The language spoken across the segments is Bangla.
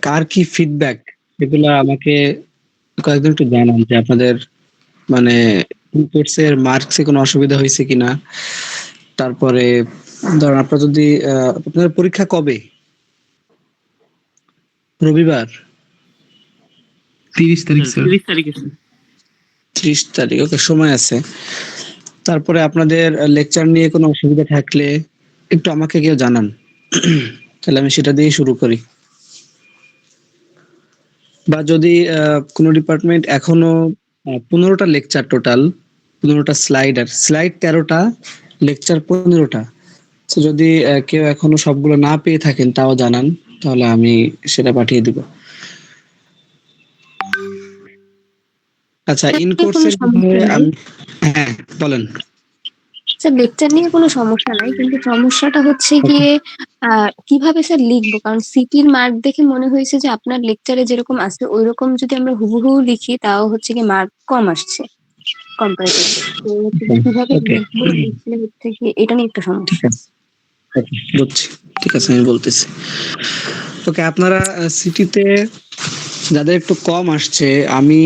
কার কি ফিডব্যাক এগুলা আমাকে কয়েকদিন একটু জানান যে আপনাদের মানে কোর্সের মার্কসে কোনো অসুবিধা হয়েছে কিনা। তারপরে ধরেন আপনার যদি আপনাদের পরীক্ষা কবে? রবিবার? 30 তারিখ স্যার। 30 তারিখে স্যার। 30 তারিখ, ওকে, সময় আছে। তারপরে আপনাদের লেকচার নিয়ে কোনো অসুবিধা থাকলে একটু আমাকে কেউ জানান। তাহলে আমি সেটা দিয়ে শুরু করি। বা যদি কোনো ডিপার্টমেন্ট এখনো 15টা লেকচার টোটাল, 15টা স্লাইড 13টা, লেকচার 15টা, তো যদি কেউ এখনো সবগুলো না পেয়ে থাকেন তাও জানান, তাহলে আমি সেটা পাঠিয়ে দিব। আচ্ছা, ইন কোনো কোর্সের সমস্যা নাই আমি, হ্যাঁ বলেন। স্যার, লেকচার নিয়ে কোনো সমস্যা নাই, কিন্তু সমস্যাটা হচ্ছে গিয়ে কিভাবে স্যার লিখবো, কারণ সিটির মার্ক দেখে মনে হয়েছে যে আপনার লেকচারে যেরকম আছে ওইরকম যদি আমরা হুবহু লিখি তাও হচ্ছে কি মার্ক কম আসছে কম্পারেটিভলি। তো হচ্ছে যে কিভাবে ওকে, লিখবো, লিখলে হচ্ছে কি এটা নিয়ে একটা ঠিক সমস্যা। আছে, ওকে, বুঝছি। ঠিক আছে, আমি বলতেছি। ওকে, আপনারা সিটিতে যাদের একটু কম আসছে, আমি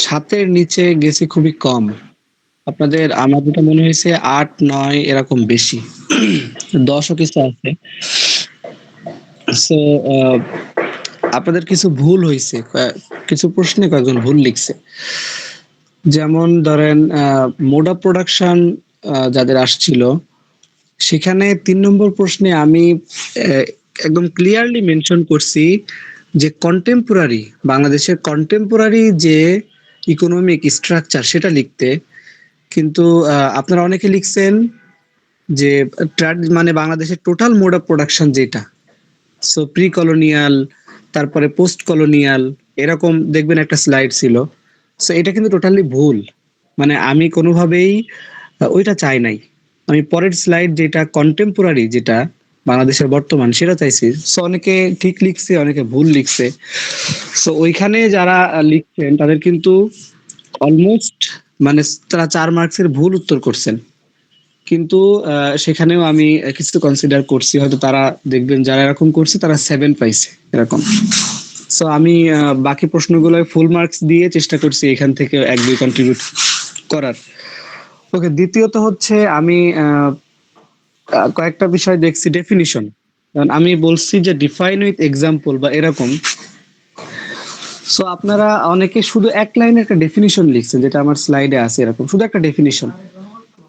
7-এর নিচে গেছি খুবই কম। আপনাদের আমার যেটা মনে হয়েছে 8-9 এরকম বেশি। 10ও কিছু আছে। সো আপনাদের কিছু ভুল হয়েছে, কিছু প্রশ্নে কয়েকজন ভুল লিখছে। যেমন ধরেন মোড অফ প্রোডাকশন যাদের আসছিল, সেখানে 3 নম্বর প্রশ্নে আমি আহ, একদম ক্লিয়ারলি মেনশন করছি যে কন্টেম্পোরারি, বাংলাদেশের কন্টেম্পোরারি যে ইকোনমিক স্ট্রাকচার সেটা লিখতে। কিন্তু আপনারা অনেকে লিখছেন যে মানে বাংলাদেশের টোটাল মোড অফ প্রোডাকশন যেটা, সো প্রি কলোনিয়াল, তারপরে পোস্ট কলোনিয়াল, এরকম দেখবেন একটা স্লাইড ছিল। সো এটা কিন্তু টোটালি ভুল। মানে আমি কোনোভাবেই ওইটা চাই নাই। আমি পরের স্লাইড যেটা কন্টেম্পোরারি, যেটা বাংলাদেশের বর্তমান, সেটা চাইছি। সো অনেকে ঠিক লিখছে, অনেকে ভুল লিখছে। সো ওইখানে যারা লিখছেন তাদের কিন্তু অলমোস্ট মানে তারা 4 মার্কসের ভুল উত্তর করছেন। কিন্তু সেখানেও আমি কিছু কনসিডার করছি, হয়তো তারা দেখবেন যারা এরকম করছে তারা 7 পাইছে এরকম। সো আমি বাকি প্রশ্নগুলো ফুল মার্কস দিয়ে চেষ্টা করছি এখান থেকে 1-2 কন্ট্রিবিউট করার। ওকে, দ্বিতীয়ত হচ্ছে আমি কয়েকটা বিষয় দেখছি ডেফিনিশন। আমি বলছি যে ডিফাইন উইথ এক্সাম্পল বা এরকম। সো আপনারা অনেকে শুধু এক লাইনে একটা ডেফিনিশন লিখছেন, যেটা আমার স্লাইডে আছে এরকম, শুধু একটা ডেফিনিশন,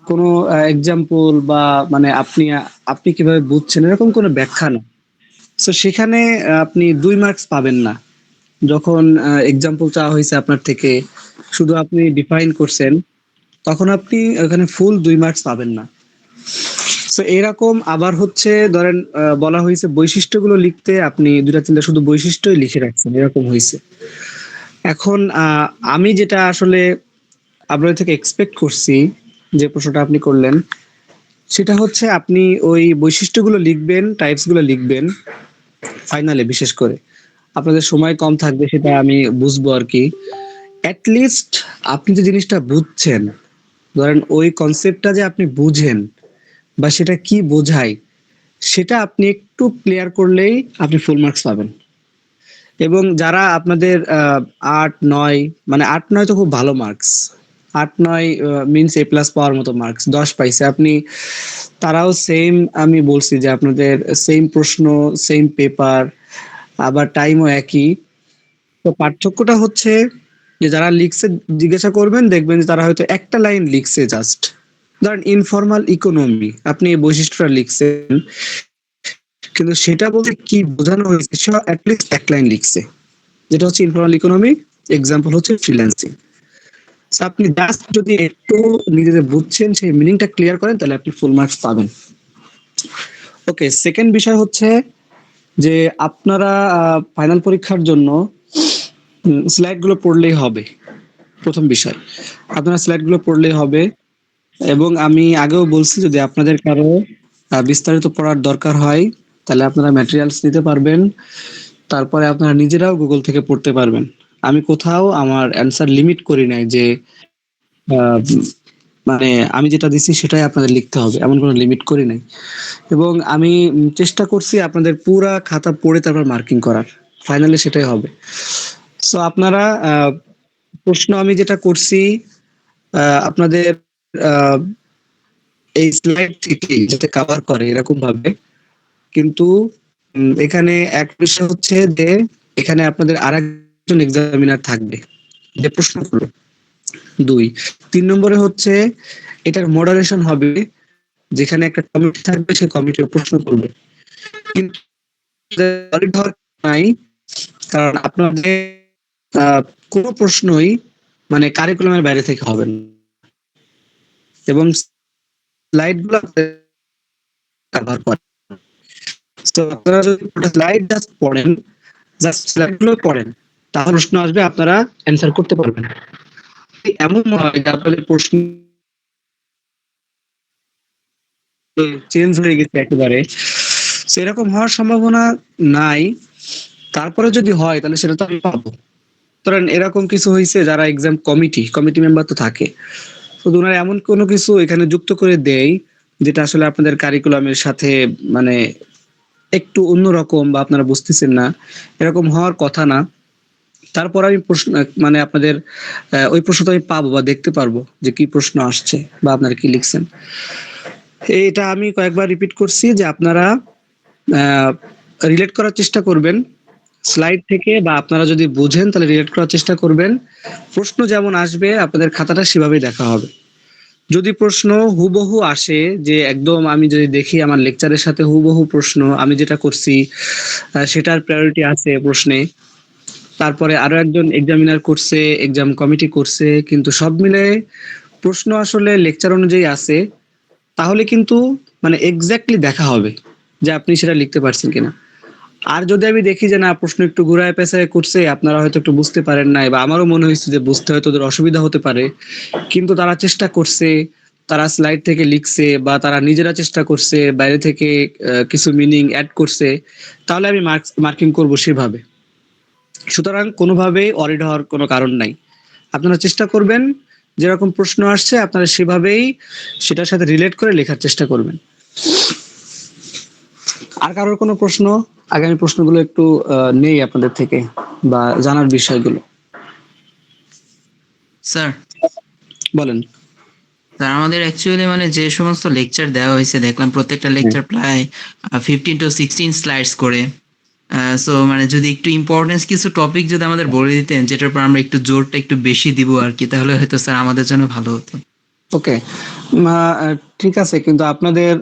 কোনো এক্সাম্পল বা মানে আপনি আপনি কিভাবে বুঝছেন এরকম কোনো ব্যাখ্যা না। সো সেখানে আপনি 2 মার্কস পাবেন না। যখন এক্সাম্পল চাওয়া হয়েছে আপনার থেকে, শুধু আপনি ডিফাইন করছেন, তখন আপনি ওখানে ফুল 2 মার্কস পাবেন না। সো এরকম আবার হচ্ছে ধরেন বলা হয়েছে বৈশিষ্ট্যগুলো লিখতে, আপনি 2-3টা শুধু বৈশিষ্ট্যই লিখে রাখছেন, এরকম হয়েছে। এখন আমি যেটা আসলে আপনাদের থেকে এক্সপেক্ট করছি, যে প্রশ্নটা আপনি করলেন, সেটা হচ্ছে আপনি ওই বৈশিষ্ট্যগুলো লিখবেন, টাইপস গুলো লিখবেন ফাইনালে। বিশেষ করে আপনাদের সময় কম থাকবে, সেটা আমি বুঝবো আর কি। লিস্ট আপনি যে জিনিসটা বুঝছেন, ধরেন ওই কনসেপ্টটা যে আপনি বুঝেন বা সেটা কি বোঝায়, সেটা আপনি একটু ক্লিয়ার করলেই আপনি ফুল মার্কস পাবেন। এবং যারা আপনাদের 8-9, মানে 8-9 তো খুব ভালো মার্কস। 8-9 মিনস A+ পাওয়ার মতো মার্কস, 10 পাইছে আপনি, তারাও সেম। আমি বলছি যে আপনাদের সেম প্রশ্ন, সেম পেপার, আবার টাইমও একই। তো পার্থক্যটা হচ্ছে যে যারা লিখছে, জিজ্ঞাসা করবেন, দেখবেন যে তারা হয়তো একটা লাইন লিখছে জাস্ট। ধরেন ইনফরমাল ইকোনমি, আপনি এই বৈশিষ্ট্যটা লিখছেন, কিন্তু সেটা বলতে কি বোঝানো হয়েছে সে অ্যাটলিস্ট এক লাইন লিখছে, যেটা হচ্ছে ইনফরমাল ইকোনমি, এক্সাম্পল হচ্ছে ফ্রিল্যান্সিং। আপনি জাস্ট যদি একটু নিজেদের বুঝছেন সেই মিনিংটা ক্লিয়ার করেন, তাহলে আপনি ফুল মার্কস পাবেন। ওকে, সেকেন্ড বিষয় হচ্ছে যে আপনারা ফাইনাল পরীক্ষার জন্য স্লাইড গুলো পড়লেই হবে। প্রথম বিষয়, আপনারা স্লাইড গুলো পড়লেই হবে। এবং আমি আগেও বলছি, যদি আপনাদের কারো বিস্তারিত পড়ার দরকার হয়, তাহলে আপনারা ম্যাটেরিয়ালস নিতে পারবেন। তারপরে আপনারা নিজেরাও গুগল থেকে পড়তে পারবেন। আমি কোথাও আমার অ্যান্সার লিমিট করি নাই যে মানে আমি যেটা দিচ্ছি সেটাই আপনাদের লিখতে হবে, এমন কোনো লিমিট করি নাই। এবং আমি চেষ্টা করছি আপনাদের পুরা খাতা পড়ে তারপর মার্কিং করার। ফাইনালি সেটাই হবে। সো আপনারা প্রশ্ন আমি যেটা করছি আপনাদের আহ, এই স্লাইড থেকে যেটা কভার করে এরকম ভাবে, কিন্তু এখানে এক বিষয় হচ্ছে যে এখানে আপনাদের আরেকজন এক্সামিনার থাকবে যে প্রশ্ন করবে। 2, 3 নম্বরে হচ্ছে এটার মডারেশন হবে, যেখানে একটা কমিটি থাকবে, সেই কমিটির প্রশ্ন করবে। কিন্তু solid হওয়ার নাই, কারণ আপনাদের আহ, কোনো প্রশ্নই মানে কারিকুলামের বাইরে থেকে হবে না, এবং স্লাইড গুলো কভার করে। তো আপনারা যদি স্লাইড জাস্ট পড়েন, জাস্ট স্লাইড গুলো পড়েন, তাহলে প্রশ্ন আসবে, আপনারা অ্যান্সার করতে পারবেন। এমন হয় যে আপনাদের প্রশ্ন চেঞ্জ হয়ে গেছে একেবারে, সেরকম হওয়ার সম্ভাবনা নাই। তারপরে যদি হয় তাহলে সেটা তো আমি পাবো। ধরেন এরকম কিছু হয়েছে, যারা এক্সাম কমিটি মেম্বার তো থাকে, তো ওনারা এমন কোনো কিছু এখানে যুক্ত করে দেয় যেটা আসলে আপনাদের কারিকুলামের সাথে মানে একটু অন্যরকম, বা আপনারা বুঝতেছেন না, এরকম হওয়ার কথা না। তারপর আমি প্রশ্ন মানে আপনাদের ওই প্রশ্নটা আমি পাবো বা দেখতে পারবো যে কি প্রশ্ন আসছে বা আপনারা কি লিখছেন। এটা আমি কয়েকবার রিপিট করছি যে আপনারা রিলেট করার চেষ্টা করবেন স্লাইড থেকে, বা আপনারা যদি বুঝেন তাহলে রিলেট করার চেষ্টা করবেন। প্রশ্ন যেমন আসবে আপনাদের খাতাটা সেভাবেই দেখা হবে। যদি প্রশ্ন হুবহু আসে, যে একদম আমি যদি দেখি আমার লেকচারের সাথে হুবহু প্রশ্ন আমি যেটা করছি সেটার প্রায়োরিটি আছে প্রশ্নে, তারপরে আরো একজন এক্সামিনার করছে, এক্সাম কমিটি করছে, কিন্তু সব মিলে প্রশ্ন আসলে লেকচার অনুযায়ী আছে, তাহলে কিন্তু মানে এক্স্যাক্টলি দেখা হবে যে আপনি সেটা লিখতে পারছেন কিনা। আর যদি আমি দেখি যে না, প্রশ্ন একটু ঘুরায় পেঁচায় করছে, আপনারা হয়তো একটু বুঝতে পারেন নাই, বা আমারও মনে হয়েছে যে বুঝতে হয়তো ওদের অসুবিধা হতে পারে, কিন্তু তারা চেষ্টা করছে, তারা স্লাইড থেকে লিখছে, বা তারা নিজেরা চেষ্টা করছে বাইরে থেকে কিছু মিনিং অ্যাড করছে, তাহলে আমি মার্কিং করব সেভাবে। সুতরাং কোনোভাবেই অরিড হওয়ার কোনো কারণ নাই। আপনারা চেষ্টা করবেন যেরকম প্রশ্ন আসছে আপনারা সেভাবেই সেটার সাথে রিলেট করে লেখার চেষ্টা করবেন। আর কারোর কোনো প্রশ্ন? আগামী প্রশ্নগুলো একটু নেই আপনাদের থেকে, বা জানার বিষয়গুলো স্যার বলেন। স্যার আমাদের অ্যাকচুয়ালি মানে যে সমস্ত লেকচার দেওয়া হয়েছে দেখলাম প্রত্যেকটা হ্যাঁ, লেকচার প্রায় 15 to 16 স্লাইডস করে। সো মানে যদি একটু ইম্পর্টেন্স কিছু টপিক যদি আমাদের বলে দিতেন যেটার উপর আমরা একটু জোরটা একটু বেশি দিব আর কি, তাহলে হয়তো স্যার আমাদের জন্য ভালো হতো। ওকে, ঠিক আছে, কিন্তু আপনাদের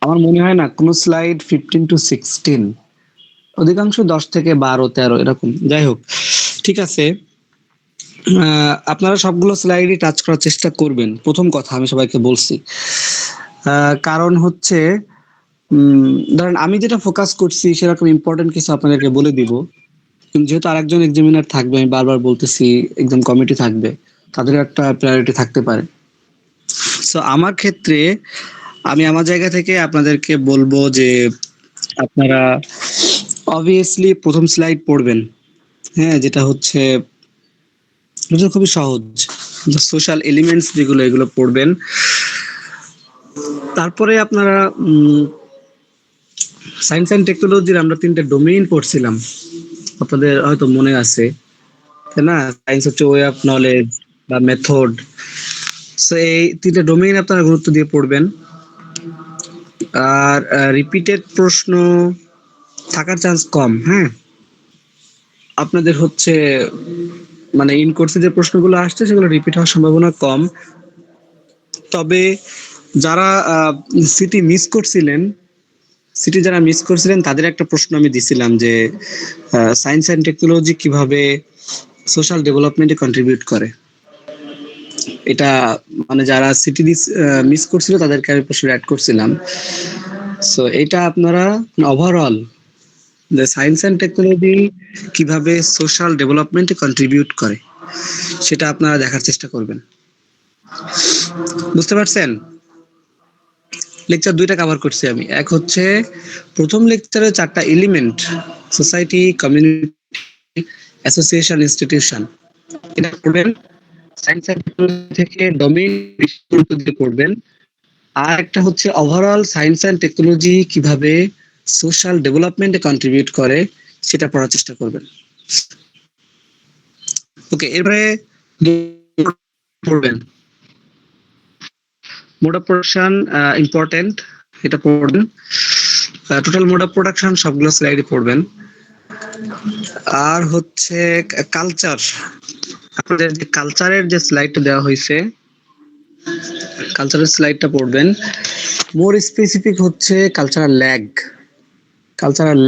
আমার মনে হয় না কোনো স্লাইড 15 to 16, অধিকাংশ 10 থেকে 12 13 এরকম। যাই হোক, ঠিক আছে। আপনারা সবগুলো স্লাইডই টাচ করার চেষ্টা করবেন, প্রথম কথা আমি সবাইকে বলছি। কারণ হচ্ছে ধরেন আমি যেটা ফোকাস করছি সেরকম ইম্পর্টেন্ট কিছু আপনাদেরকে বলে দিব, কিন্তু যেহেতু আরেকজন এক্সামিনার থাকবে, আমি বারবার বলতেছি, এক্সাম কমিটি থাকবে, তাদের একটা প্রায়োরিটি থাকতে পারে। সো আমার ক্ষেত্রে আমি আমার জায়গা থেকে আপনাদেরকে বলবো যে আপনারা অবভিয়াসলি প্রথম স্লাইড পড়বেন। হ্যাঁ, যেটা হচ্ছে এটা খুবই সহজ, সোশ্যাল এলিমেন্টস যেগুলো, এগুলো পড়বেন। তারপরে আপনারা সায়েন্স অ্যান্ড টেকনোলজির আমরা 3টে ডোমেইন পড়ছিলাম, আপনাদের হয়তো মনে আছে, তাই না? সায়েন্স হচ্ছে ওয়ে অফ নলেজ বা মেথড। সো এই 3টে ডোমেইন আপনারা গুরুত্ব দিয়ে পড়বেন। আর রিপিটেড প্রশ্ন থাকার চান্স কম। হ্যাঁ, আপনাদের হচ্ছে মানে ইন কোর্সে যে প্রশ্নগুলো আসছে সেগুলো রিপিট হওয়ার সম্ভাবনা কম। তবে যারা সিটি যারা মিস করছিলেন তাদের একটা প্রশ্ন আমি দিছিলাম যে সায়েন্স অ্যান্ড টেকনোলজি কিভাবে সোশ্যাল ডেভেলপমেন্টে কন্ট্রিবিউট করে। এটা মানে যারা সিটি মিস করছিল তাদেরকে আমি প্রশ্ন অ্যাড করছিলাম। সো এটা আপনারা ওভারঅল যে সায়েন্স অ্যান্ড টেকনোলজি কিভাবে সোশ্যাল ডেভেলপমেন্টে কন্ট্রিবিউট করে সেটা আপনারা দেখার চেষ্টা করবেন। বুঝতে পারছেন? লেকচার 2টা কভার করছি আমি। এক হচ্ছে প্রথম লেকচারে 4টা element, society, community, association, institution, এটা পড়বেন। সায়েন্স অ্যান্ড টেকনোলজি থেকে ডোমেইন গুরুত্ব দিয়ে পড়বেন। আর একটা হচ্ছে ওভারঅল সায়েন্স অ্যান্ড টেকনোলজি কিভাবে সোশ্যাল ডেভেলপমেন্টে কন্ট্রিবিউট করে সেটা পড়ার চেষ্টা করবেন। ওকে, এরপরে পড়বেন মোড অফ প্রোডাকশন, ইম্পর্টেন্ট, এটা পড়বেন। টোটাল মোড অফ প্রোডাকশন সবগুলো স্লাইডে পড়বেন। আর হচ্ছে কালচার, আপনাদের যে কালচারের যে স্লাইডটা দেওয়া হয়েছে, কালচারের স্লাইডটা পড়বেন। মোর স্পেসিফিক হচ্ছে কালচারাল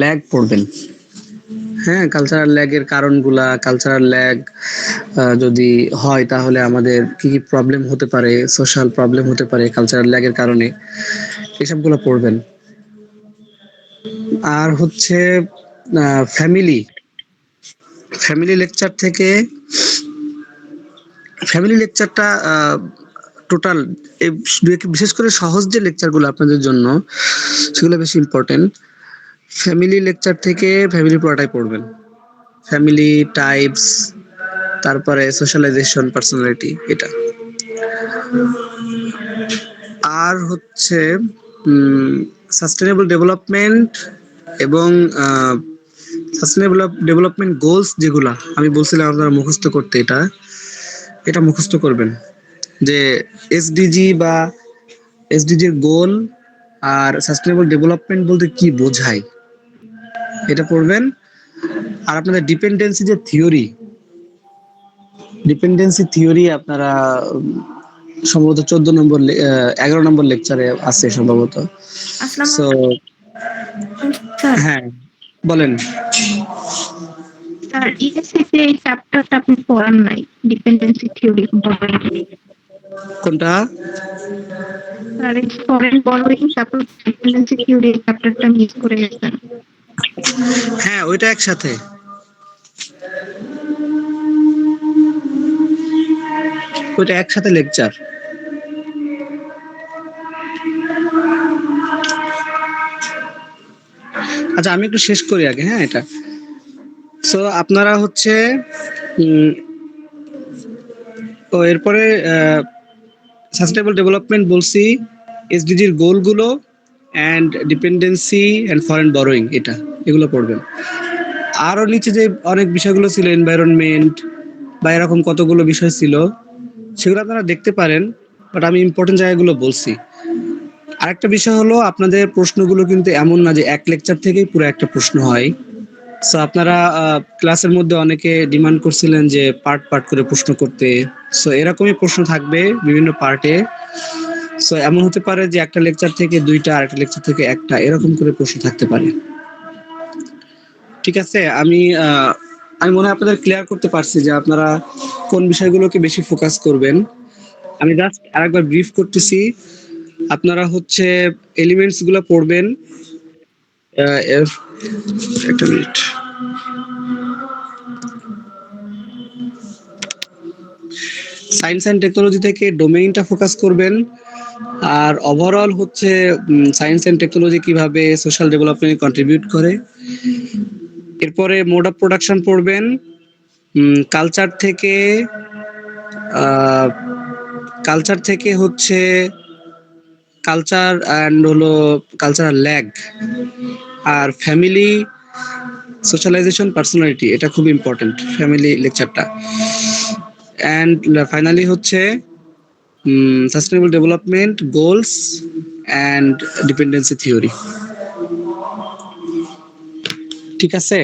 ল্যাগ পড়বেন। হ্যাঁ, কালচারাল ল্যাগের কারণগুলা, কালচারাল ল্যাগ যদি হয় তাহলে আমাদের কি কি প্রবলেম হতে পারে, সোশ্যাল প্রবলেম হতে পারে কালচারাল ল্যাগের কারণে, এসবগুলো পড়বেন। আর হচ্ছে ফ্যামিলি লেকচার থেকে, ফ্যামিলি লেকচারটা টোটাল বিশেষ করে সহজ যে লেকচারগুলো আপনাদের জন্য সেগুলো বেশি ইম্পর্টেন্ট। ফ্যামিলি লেকচার থেকে ফ্যামিলি পড়াটাই পড়বেন। ফ্যামিলি টাইপস, তারপরে সোশ্যালাইজেশন, পার্সোনালিটি, এটা। আর হচ্ছে সাস্টেনেবল ডেভেলপমেন্ট এবং সাস্টেনেবল ডেভেলপমেন্ট গোলস যেগুলা আমি বলছিলাম আপনারা মুখস্থ করতে, এটা মুখস্থ করবেন যে এসডিজি বা এসডিজির গোল আর সাস্টেনেবল ডেভেলপমেন্ট বলতে কি বোঝায়, এটা পড়বেন। আর আপনাদের ডিপেন্ডেন্সি থিওরি আপনারা সম্ভবত 11 নম্বর লেকচারে আছে সম্ভবত। আসসালামু সো আলাইকুম স্যার। হ্যাঁ, বলেন। স্যার ইএসসিতে এই চ্যাপ্টারটা আপনি পড়ান নাই, ডিপেন্ডেন্সি থিওরি বলেন। কোনটা? স্যার এই ফরেন বরোইং তারপর ডিপেন্ডেন্সি থিওরি এই চ্যাপ্টারটা মিস করে গেছেন। হ্যাঁ, ওইটা একসাথে। লেকচার। আচ্ছা, আমি একটু শেষ করি আগে। হ্যাঁ, এটা সো আপনারা হচ্ছে তো এরপরে সাস্টেনেবল ডেভেলপমেন্ট বলছি, এসডিজির গোলগুলো and dependency and foreign borrowing, এগুলো পড়বেন। আরো নিচে যে অনেক বিষয়গুলো ছিল, এনভায়রনমেন্ট বা এরকম কতগুলো বিষয় ছিল, সেগুলো আপনারা দেখতে পারেন, বাট আমি ইম্পর্টেন্ট জায়গাগুলো বলছি। আরেকটা বিষয় হলো, আপনাদের প্রশ্নগুলো কিন্তু এমন না যে এক লেকচার থেকেই পুরো একটা প্রশ্ন হয়। সো আপনারা ক্লাসের মধ্যে অনেকে ডিমান্ড করছিলেন যে পার্ট পার্ট করে প্রশ্ন করতে। সো এরকমই প্রশ্ন থাকবে বিভিন্ন পার্টে। সো এমন হতে পারে যে একটা লেকচার থেকে দুইটা, আরেকটা লেকচার থেকে একটা, এরকম করে প্রশ্ন থাকতে পারে। ঠিক আছে, আমি মনে হয় আপনাদের ক্লিয়ার করতে পারছি যে আপনারা কোন বিষয়গুলোকে বেশি ফোকাস করবেন। আমি জাস্ট আরেকবার ব্রিফ করতেছি। আপনারা হচ্ছে এলিমেন্টস গুলো পড়বেন। একটা মিনিট। সায়েন্স অ্যান্ড টেকনোলজি থেকে ডোমেইনটা ফোকাস করবেন। আর ওভারঅল হচ্ছে সায়েন্স অ্যান্ড টেকনোলজি কিভাবে সোশ্যাল ডেভেলপমেন্টে কন্ট্রিবিউট করে। এরপরে মোড অফ প্রোডাকশন পড়বেন। কালচার থেকে হচ্ছে কালচার অ্যান্ড হলো কালচারাল ল্যাগ, আর ফ্যামিলি, সোশ্যালাইজেশন, পার্সোনালিটি, এটা খুব ইম্পর্টেন্ট ফ্যামিলি লেকচারটা। অ্যান্ড ফাইনালি হচ্ছে sustainable development goals and dependency theory. ঠিক আছে?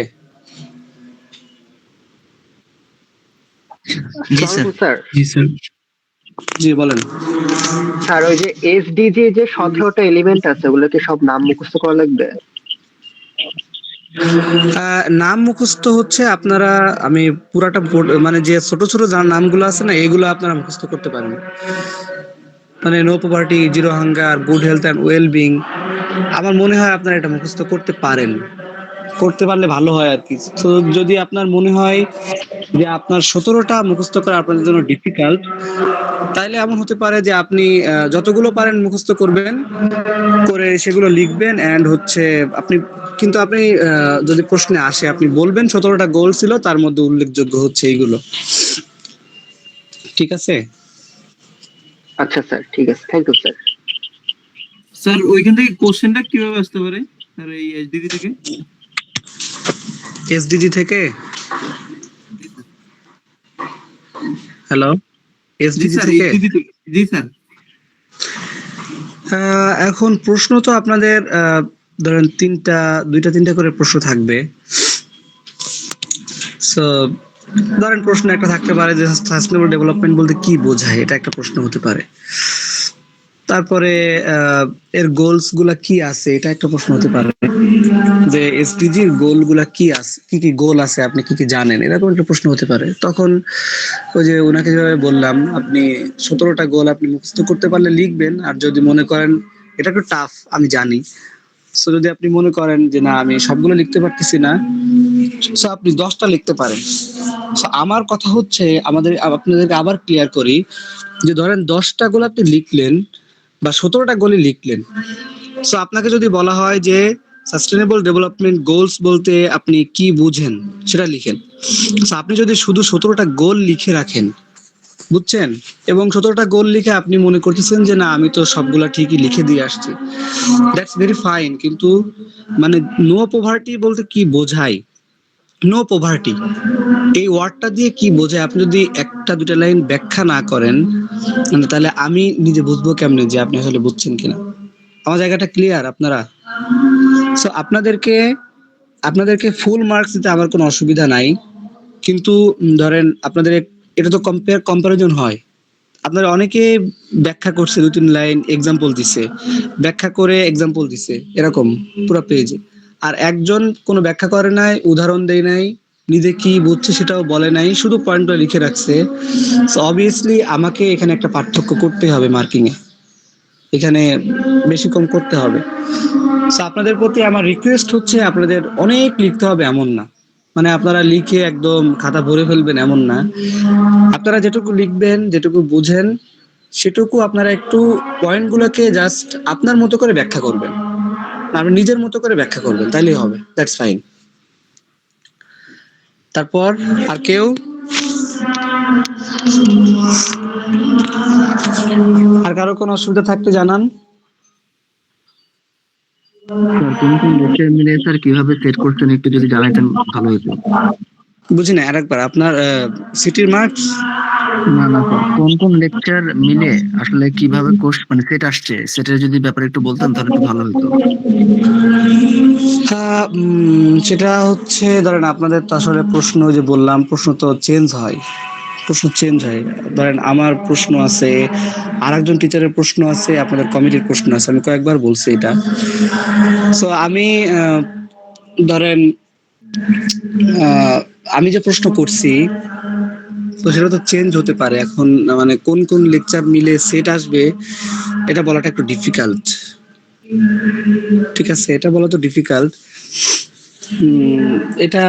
জি স্যার। স্যার জি স্যার। জি বলেন। স্যার ওই যে এসডিজি যে 17টা এলিমেন্ট আছে ওগুলোকে সব নাম মুখস্থ করা লাগবে? নাম মুখস্থ হচ্ছে আপনারা, আমি পুরাটা মানে যে ছোট ছোট যার নামগুলো আছে না, এগুলো আপনারা মুখস্থ করতে পারেন। মানে no poverty, zero hunger, good health and wellbeing, আমার মনে হয় আপনারা এটা মুখস্থ করতে পারেন, করতে পারলে ভালো হয় আর কি। তো যদি আপনার মনে হয় যে আপনার 17টা মুখস্থ করা আপনাদের জন্য ডিফিকাল্ট, তাইলে এমন হতে পারে যে আপনি যতগুলো পারেন মুখস্থ করবেন, করে সেগুলো লিখবেন অ্যান্ড হচ্ছে আপনি যদি প্রশ্নে আসে আপনি বলবেন 17টা গোল ছিল, তার মধ্যে উল্লেখযোগ্য হচ্ছে এইগুলো। ঠিক আছে? আচ্ছা স্যার, ঠিক আছে, থ্যাংক ইউ স্যার। স্যার ওইখান থেকে কোশ্চেনটা কিভাবে আসতে পারে স্যার এই এইচডিডি থেকে? এসডিজি থেকে? হ্যালো, জি এসডিজি স্যার, থেকে? জি স্যার। এখন প্রশ্ন তো আপনাদের ধরেন দুইটা তিনটা করে প্রশ্ন থাকবে। সো ধরেন প্রশ্ন একটা থাকতে পারে যে সাস্টেনেবল ডেভেলপমেন্ট বলতে কি বোঝায়, এটা একটা প্রশ্ন হতে পারে। তারপরে এর গোলস গুলা কি আছে, এটা একটা প্রশ্ন হতে পারে। যে এসডিজির গোল গুলা কি আছে, কি কি গোল আছে, আপনি কি কি জানেন, এরকম একটা প্রশ্ন হতে পারে। তখন ওই যে ওনাকে যেভাবে বললাম, আপনি 17টা গোল আপনি মুখস্থ করতে পারলে লিখবেন, আর যদি মনে করেন এটা একটু টাফ আমি জানি, সো যদি আপনি মনে করেন যে না আমি সবগুলো লিখতে পারতেছি না, সো আপনি 10টা লিখতে পারেন। সো আমার কথা হচ্ছে আপনাদেরকে আবার ক্লিয়ার করি যে ধরেন 10টা গোল আপনি লিখলেন বা 17টা গোলই লিখলেন, সো আপনাকে যদি বলা হয় যে সাস্টেনেবল ডেভেলপমেন্ট গোলস বলতে আপনি কি বুঝেন সেটা লিখেন। সো আপনি যদি শুধু 17টা গোল লিখে রাখেন, বুঝছেন, এবং 17টা গোল লিখে আপনি মনে করতেছেন যে না আমি তো সবগুলা ঠিকই লিখে দিয়ে আসছি, দ্যাটস ভেরি ফাইন। কিন্তু মানে নো পভার্টি বলতে কি বোঝায়, নো পভার্টি এই ওয়ার্ডটা দিয়ে কি বোঝায়, আপনি যদি একটা দুটা লাইন ব্যাখ্যা না করেন, তাহলে আমি নিজে বুঝবো কেমনে যে আপনি আসলে বুঝছেন কিনা। আমার জায়গাটা ক্লিয়ার আপনারা? সো আপনাদেরকে ফুল মার্কস দিতে আমার কোনো অসুবিধা নাই, কিন্তু ধরেন আপনাদের এটা তো কম্পারিজন হয়। আপনারা অনেকে ব্যাখ্যা করছে, 2-3 লাইন এক্সাম্পল দিছে, ব্যাখ্যা করে এক্সাম্পল দিছে, এরকম পুরো পেজে। আর একজন কোনো ব্যাখ্যা করে নাই, উদাহরণ দেয় নাই, নিজে কি বুঝছে সেটাও বলে নাই, শুধু পয়েন্টটা লিখে রাখছে। সো অবভিয়াসলি আমাকে এখানে একটা পার্থক্য করতে হবে মার্কিং এ, এখানে বেশি কম করতে হবে। সো আপনাদের প্রতি আমার রিকোয়েস্ট হচ্ছে আপনাদের অনেক লিখতে হবে এমন না, মানে আপনারা লিখে একদম খাতা ভরে ফেলবেন এমন না। আপনারা যেটুকু লিখবেন, যেটুকু বুঝেন সেটুকু আপনারা একটু পয়েন্টগুলোকে জাস্ট আপনার মতো করে ব্যাখ্যা করবেন, আপনি নিজের মতো করে ব্যাখ্যা করবেন, তাইলেই হবে, দ্যাটস ফাইন। তারপর আর কেউ? আর কারো কোনো অসুবিধা থাকলে জানান। স্যার কোন কোন লেকচার মিলে স্যার কিভাবে সেট করছেন একটু যদি জানাইতেন ভালো হতো। বুঝি না, আরেকবার আপনার সিটির মার্কস? না না স্যার, কোন কোন লেকচার মিলে আসলে কিভাবে কোর্স মানে সেট আসছে, সেটার যদি ব্যাপারে একটু বলতেন তাহলে একটু ভালো হতো। হ্যাঁ, সেটা হচ্ছে ধরেন আপনাদের তো আসলে প্রশ্ন যে বললাম, প্রশ্ন তো চেঞ্জ হয়, প্রশ্ন চেঞ্জ হয়। ধরেন আমার প্রশ্ন আছে, আরেকজন টিচারের প্রশ্ন আছে, আপনাদের কমিটির প্রশ্ন আছে, আমি কয়েকবার বলছি এটা। সো আমি ধরেন আমি যে প্রশ্ন করছি তো সেটা তো চেঞ্জ হতে পারে। এখন মানে কোন কোন লেকচার মিলে সেট আসবে এটা বলাটা একটু ডিফিকাল্ট, ঠিক আছে, এটা বলা তো ডিফিকাল্ট। এটা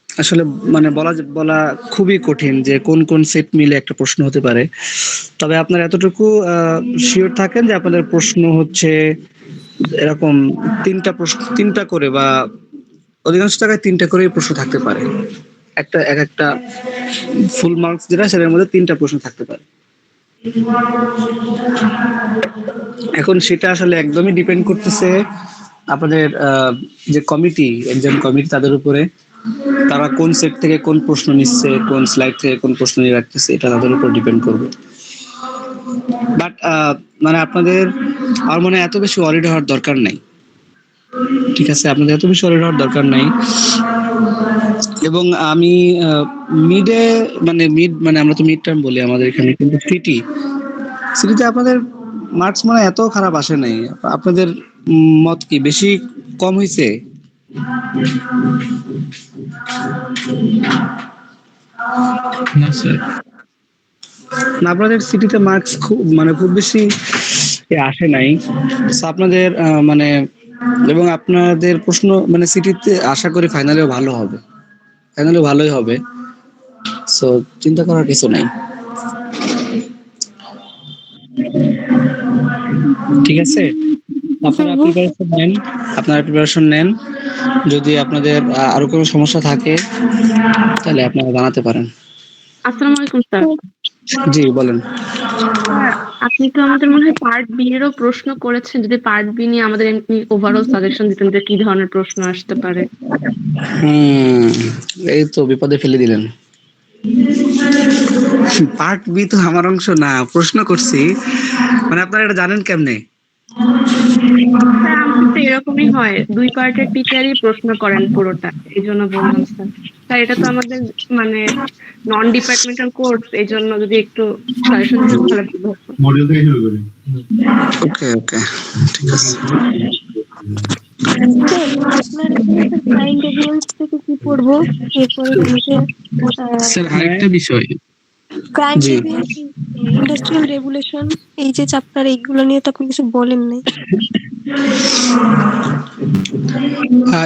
আসলে মানে বলা খুবই কঠিন যে কোন কোন সেট মিলে একটা প্রশ্ন হতে পারে। তবে আপনারা এতটুকু শিওর থাকেন যে আপনাদের প্রশ্ন হচ্ছে এরকম তিনটা করে, বা অধিকাংশ জায়গায় 3টা করেই প্রশ্ন থাকতে পারে। একটা ফুল মার্কস যেটা সেটার মধ্যে 3টা প্রশ্ন থাকতে পারে। এখন সেটা আসলে একদমই ডিপেন্ড করতেছে আপনাদের যে কমিটি, এক্সাম কমিটি, তাদের উপরে। তারা কোন সেট থেকে কোন প্রশ্ন নিচ্ছে, কোন স্লাইড থেকে কোন প্রশ্ন নিয়ে রাখতেছে, এটা তাদের উপর ডিপেন্ড করবে। বাট মানে আপনাদের আমার মনে হয় এত বেশি ওয়ারিড হওয়ার দরকার নাই, ঠিক আছে, আপনাদের এত বেশি ওয়ারিড হওয়ার দরকার নাই। এবং আমি মানে আমরা তো মিড টার্ম বলি আমাদের এখানে, কিন্তু সিটিতে আপনাদের মার্কস মানে এত খারাপ আসে নাই। আপনাদের মত কি বেশি কম হয়েছে? না স্যার। না, আপনাদের সিটিতে মার্কস খুব বেশি আসে নাই। So আপনাদের মানে এবং আপনাদের প্রশ্ন মানে সিটিতে আশা করি ফাইনালেও ভালো হবে, ফাইনালেও ভালোই হবে। সো চিন্তা করার কিছু নাই, ঠিক আছে। আপনারা প্রিপারেশন নেন। যদি আপনাদের আরো কোনো সমস্যা থাকে তাহলে আপনারা জানাতে পারেন। আসসালামু আলাইকুম স্যার। জি বলেন। স্যার আপনি তো আমাদের মনে হয় পার্ট বি এরও প্রশ্ন করেছেন, যদি পার্ট বি নিয়ে আমাদের এমনি ওভারঅল সাজেশন দিতেন যে কি ধরনের প্রশ্ন আসতে পারে। হুম, এই তো বিপদে ফেলে দিলেন। পার্ট বি তো আমার অংশ না, প্রশ্ন করছি, মানে আপনারা এটা জানেন কেমনে? স্যার আমাদের তো এরকমই হয়, 2 পার্টের টিচারই প্রশ্ন করেন পুরোটা, এই জন্য বললাম স্যার। স্যার এটা তো আমাদের মানে নন ডিপার্টমেন্টাল কোর্স, এই জন্য যদি একটু সাজেশন দিতেন তাহলে ভালো হতো। মডিউল থেকে শুরু করি। ওকে ওকে, ঠিক আছে। স্যার আপনার এখানে স্যার ক্রাইম এভিডেন্স থেকে কি পড়বো? এরপরে হচ্ছে স্যার আরেকটা বিষয়, ক্রাইম জি, এভিডেন্স, ইন্ডাস্ট্রিয়াল রেগুলেশন, এই যে চ্যাপ্টার, এইগুলো নিয়ে তো আপনি কিছু বলেন নাই।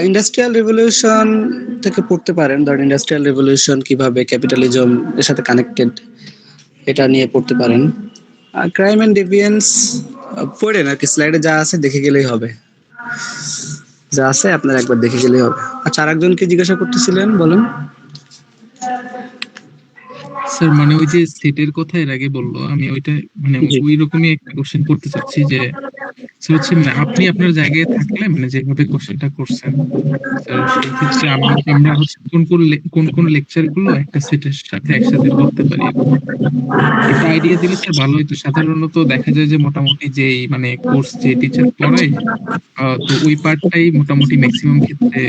ইন্ডাস্ট্রিয়াল রেভলিউশন থেকে পড়তে পারেন। ধরেন ইন্ডাস্ট্রিয়াল রেভলিউশন কিভাবে ক্যাপিটালিজম এর সাথে কানেক্টেড, এটা নিয়ে পড়তে পারেন। আর ক্রাইম এন্ড ডেভিয়েন্স পড়েন আর কি, স্লাইডে যা আছে দেখে গেলেই হবে, যা আছে আপনার একবার দেখে গেলেই হবে। আচ্ছা, আরেকজনকে জিজ্ঞাসা করতেছিলেন, বলেন। স্যার মানে ওই যে সেটের কথা এর আগে বললো, আমি ওইটা মানে জি, ওই রকমই একটা কোশ্চেন করতে চাচ্ছি যে স্যার হচ্ছে মানে আপনি আপনার জায়গায় থাকলে মানে যেভাবে কোশ্চেনটা করছেন স্যার, সেই ক্ষেত্রে আমরা হচ্ছে কোন কোন লেকচার গুলো একটা সেটের সাথে একসাথে করতে পারি, একটা আইডিয়া দিলে স্যার ভালো হতো। সাধারণত দেখা যায় যে মোটামুটি যেই মানে কোর্স যে টিচার পড়ায় তো ওই পার্টটাই মোটামুটি ম্যাক্সিমাম ক্ষেত্রে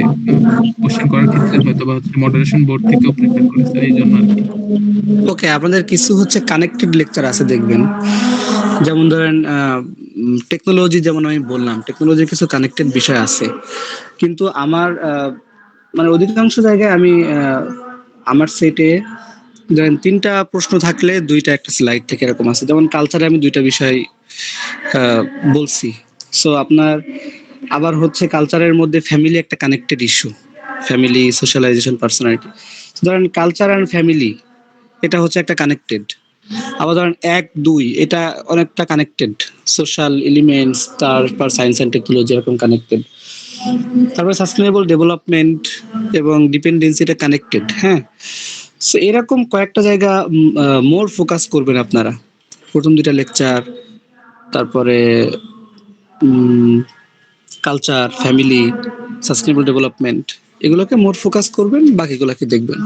কোশ্চেন করার ক্ষেত্রে হয়তো বা হচ্ছে মডারেশন বোর্ড থেকেও প্রেফার করে স্যার, এই জন্য আর কি। ওকে, আপনাদের কিছু হচ্ছে কানেক্টেড লেকচার আছে দেখবেন, যেমন ধরেন টেকনোলজি, যেমন আমি বললাম টেকনোলজির কিছু কানেক্টেড বিষয় আছে, কিন্তু আমার মানে অধিকাংশ জায়গায় আমি আমার সেটে ধরেন 3টা প্রশ্ন থাকলে 2টা একটা স্লাইড থেকে এরকম আছে। যেমন কালচারে আমি 2টা বিষয় আহ, বলছি। সো আপনার আবার হচ্ছে কালচারের মধ্যে ফ্যামিলি একটা connected issue, family, socialisation, personality. ধরেন কালচার অ্যান্ড ফ্যামিলি, এটা হচ্ছে একটা কানেক্টেড। আবার ধরেন 1 2 এটা অনেকটা কানেক্টেড, সোশ্যাল এলিমেন্টস, তারপর সায়েন্স অ্যান্ড টেকনোলজি এরকম কানেক্টেড। তারপরে সাস্টেনেবল ডেভেলপমেন্ট এবং ডিপেন্ডেন্সিটা কানেক্টেড। হ্যাঁ, সো এরকম কয়েকটা জায়গা মোর ফোকাস করবেন আপনারা, প্রথম 2টা লেকচার, তারপরে কালচার, ফ্যামিলি, সাস্টেনেবল ডেভেলপমেন্ট, এগুলোকে মোর ফোকাস করবেন, বাকিগুলোকে দেখবেন।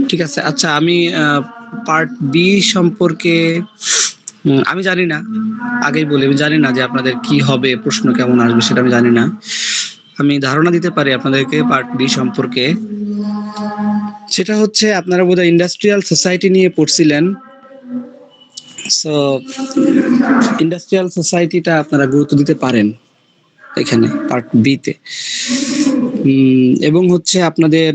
ঠিক আছে। আচ্ছা, আমি পার্ট বি সম্পর্কে আমি জানি না, আগেই বলি আমি জানি না যে আপনাদের কি হবে, প্রশ্ন কেমন আসবে সেটা আমি জানি না। আমি ধারণা দিতে পারি আপনাদেরকে পার্ট বি সম্পর্কে। সেটা হচ্ছে আপনারা বোধহয় ইন্ডাস্ট্রিয়াল সোসাইটি নিয়ে পড়ছিলেন। সো ইন্ডাস্ট্রিয়াল সোসাইটিটা আপনারা গুরুত্ব দিতে পারেন এখানে পার্ট বি তে। এবং হচ্ছে আপনাদের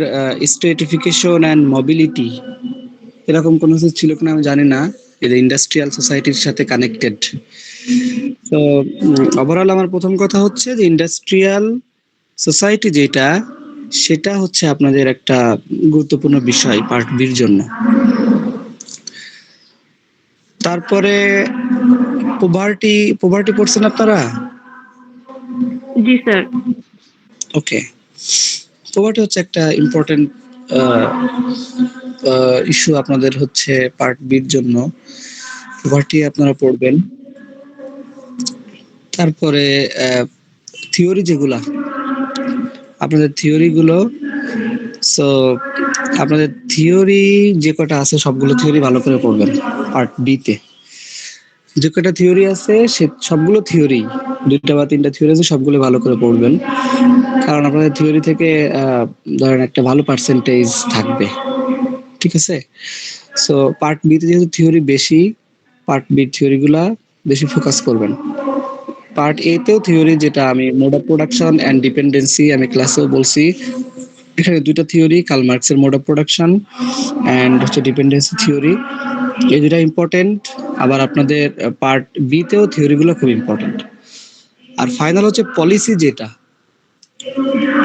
স্ট্রেটিফিকেশন অ্যান্ড মোবিলিটি, এরকম কোনো কিছু ছিল কিনা আমি জানি না, এটা ইন্ডাস্ট্রিয়াল সোসাইটির সাথে কানেক্টেড। তো ওভারঅল আমার প্রথম কথা হচ্ছে যে ইন্ডাস্ট্রিয়াল সোসাইটি যেটা, সেটা হচ্ছে আপনাদের একটা গুরুত্বপূর্ণ বিষয় পার্ট বির জন্য। তারপরে পোভার্টি, পোভার্টি পড়ছেন আপনারা? জি স্যার। ওকে, পোভার্টি হচ্ছে একটা ইম্পর্টেন্ট ইস্যু আপনাদের হচ্ছে পার্ট বির জন্য, পোভার্টি আপনারা পড়বেন। তারপরে থিওরি যেগুলা, আপনাদের থিওরি গুলো, সো আপনাদের থিওরি যে কটা আছে সবগুলো থিওরি ভালো করে পড়বেন পার্ট বি তে। যে কটা থিওরি আছে সে সবগুলো থিওরি, 2টা বা 3টা থিওরি আছে, সবগুলো ভালো করে পড়বেন, কারণ আপনাদের থিওরি থেকে ধরেন একটা ভালো পার্সেন্টেজ থাকবে। ঠিক আছে। সো পার্ট বি তে যেহেতু থিওরি বেশি, পার্ট বি থিওরি গুলা বেশি ফোকাস করবেন। পার্ট এ তেও থিওরি, যেটা আমি mode of production and dependency আমি ক্লাসেও বলছি, এখানে 2টা থিওরি, কার্ল মার্কসের মোড অফ প্রোডাকশন এন্ড হচ্ছে ডিপেন্ডেন্সি থিওরি, এই 2টা ইম্পর্টেন্ট। আবার আপনাদের পার্ট বি তেও থিওরি গুলো খুব ইম্পর্টেন্ট। আর ফাইনাল হচ্ছে পলিসি, যেটা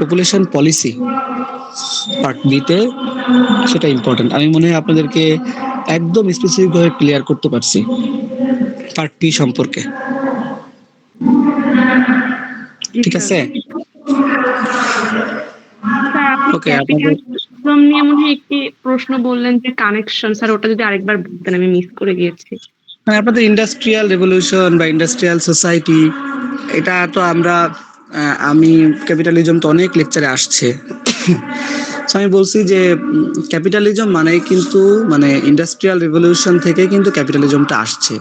পপুলেশন পলিসি পার্ট বি তে, সেটা ইম্পর্টেন্ট। আমি মনে হয় আপনাদেরকে একদম স্পেসিফিক ভাবে ক্লিয়ার করতে পারছি পার্ট বি সম্পর্কে। জি ঠিক স্যার। আছে। স্যার আপনি ওকে, আপনাদের ক্যাপিটালিজম নিয়ে মনে হয় একটি প্রশ্ন বললেন যে কানেকশন, স্যার ওটা যদি আরেকবার বলতেন, আমি মিস করে গিয়েছি। মানে আপনাদের ইন্ডাস্ট্রিয়াল রেভলিউশন বা ইন্ডাস্ট্রিয়াল সোসাইটি, এটা তো আমরা আমি ক্যাপিটালিজম তো অনেক লেকচারে আসছে। So আমি বলছি যে ক্যাপিটালিজম মানে কিন্তু মানে ইন্ডাস্ট্রিয়াল রেভলিউশন থেকে কিন্তু ক্যাপিটালিজমটা আসছে,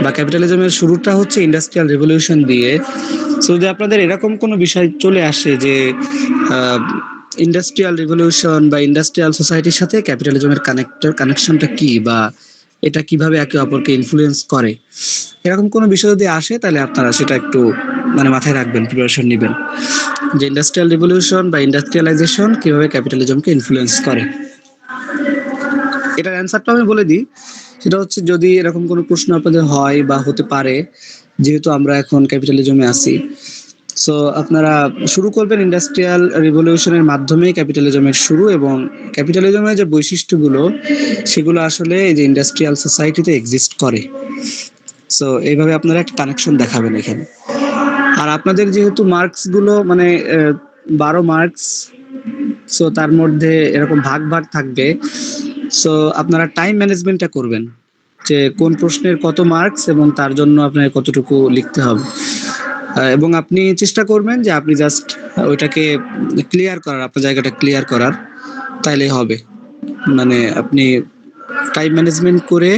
বা ক্যাপিটালিজমের শুরুটা হচ্ছে ইন্ডাস্ট্রিয়াল রেভলিউশন দিয়ে। সো যদি আপনাদের এরকম কোনো বিষয় চলে আসে যে ইন্ডাস্ট্রিয়াল রেভলিউশন বা ইন্ডাস্ট্রিয়াল সোসাইটির সাথে ক্যাপিটালিজমের কানেকশনটা কি, বা এটা কিভাবে একে অপরকে ইনফ্লুয়েন্স করে, এরকম কোনো বিষয় যদি আসে তাহলে আপনারা সেটা একটু মানে মাথায় রাখবেন, প্রিপারেশন নেবেন যে ইন্ডাস্ট্রিয়াল রিভলিউশন বা ইন্ডাস্ট্রিয়ালাইজেশন কিভাবে ক্যাপিটালিজমকে ইনফ্লুয়েন্স করে। এটার অ্যান্সারটা আমি বলে দিই, সেটা হচ্ছে যদি এরকম কোনো প্রশ্ন আপনাদের হয় বা হতে পারে, যেহেতু আমরা এখন ক্যাপিটালিজমে আছি, সো আপনারা শুরু করবেন ইন্ডাস্ট্রিয়াল রিভলিউশনের মাধ্যমে ক্যাপিটালিজমের শুরু, এবং ক্যাপিটালিজমের যে বৈশিষ্ট্যগুলো সেগুলো আসলে এই যে ইন্ডাস্ট্রিয়াল সোসাইটিতে এক্সিস্ট করে। সো এইভাবে আপনারা একটা কানেকশন দেখাবেন এখানে। আর আপনাদের যেহেতু মার্কস গুলো মানে 12 মার্কস, সো তার মধ্যে এরকম ভাগ ভাগ থাকবে। সো আপনারা টাইম ম্যানেজমেন্টটা করবেন যে কোন প্রশ্নের কত মার্কস এবং তার জন্য আপনার কতটুকু লিখতে হবে। এবং আপনি চেষ্টা করবেন যে আপনি জাস্ট ওইটাকে ক্লিয়ার করার, আপনার জায়গাটা ক্লিয়ার করার, তাইলেই হবে। মানে আপনি টাইম ম্যানেজমেন্ট করে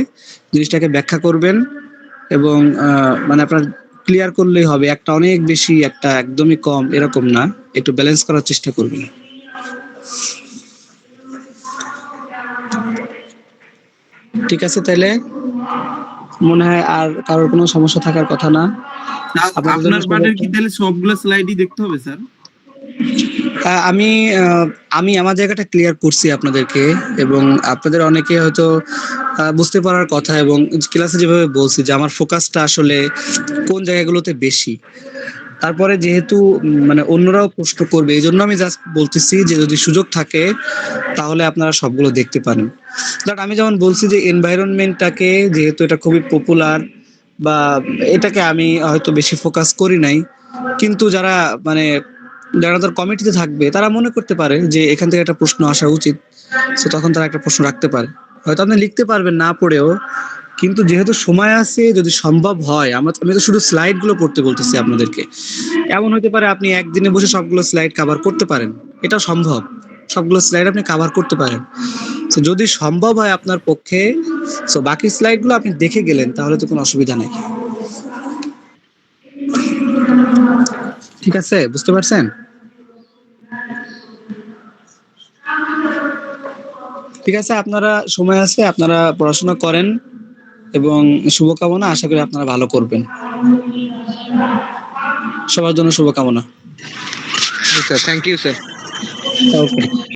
জিনিসটাকে ব্যাখ্যা করবেন, এবং মানে আপনার ক্লিয়ার করলেই হবে। একটা অনেক বেশি, একটা একদমই কম, এরকম না, একটু ব্যালেন্স করার চেষ্টা করবেন। ঠিক আছে, তাহলে মনে হয় আর কারোর কোনো সমস্যা থাকার কথা না। আপনাদের জন্য আপনার পার্টের কি তাহলে সবগুলো স্লাইডই দেখতে হবে স্যার? আমি আমি আমার জায়গাটা ক্লিয়ার করছি আপনাদেরকে, এবং আপনাদের অনেকে হয়তো বুঝতে পারার কথা, এবং ক্লাসে যেভাবে বলছি যে আমার ফোকাসটা আসলে কোন জায়গাগুলোতে বেশি। তারপরে যেহেতু মানে অন্যরাও প্রশ্ন করবে, এই জন্য আমি জাস্ট বলতেছি যে যদি সুযোগ থাকে তাহলে আপনারা সবগুলো দেখতে পারেন। বাট আমি যেমন বলছি যে এনভায়রনমেন্টটাকে, যেহেতু এটা খুবই পপুলার, বা এটাকে আমি হয়তো বেশি ফোকাস করি নাই, কিন্তু যারা তার কমিটিতে থাকবে তারা মনে করতে পারে যে এখান থেকে একটা প্রশ্ন আসা উচিত, তো তখন তারা একটা প্রশ্ন রাখতে পারে। হয়তো আপনি লিখতে পারবেন না পড়েও, কিন্তু যেহেতু সময় আছে, যদি সম্ভব হয়, আমি তো শুধু স্লাইড গুলো পড়তে বলতেছি আপনাদেরকে। এমন হতে পারে আপনি একদিনে বসে সবগুলো স্লাইড কভার করতে পারেন, এটা সম্ভব, সবগুলো স্লাইড আপনি কভার করতে পারেন। তো যদি সম্ভব হয় আপনার পক্ষে, তো বাকি স্লাইড গুলো আপনি দেখে গেলেন, তাহলে তো কোনো অসুবিধা নেই। ঠিক আছে, বুঝতে পারছেন? ঠিক আছে, আপনারা সময় আছে, আপনারা পড়াশোনা করেন, এবং শুভকামনা, আশা করি আপনারা ভালো করবেন। সবার জন্য শুভকামনা। Sir, thank you sir. Okay.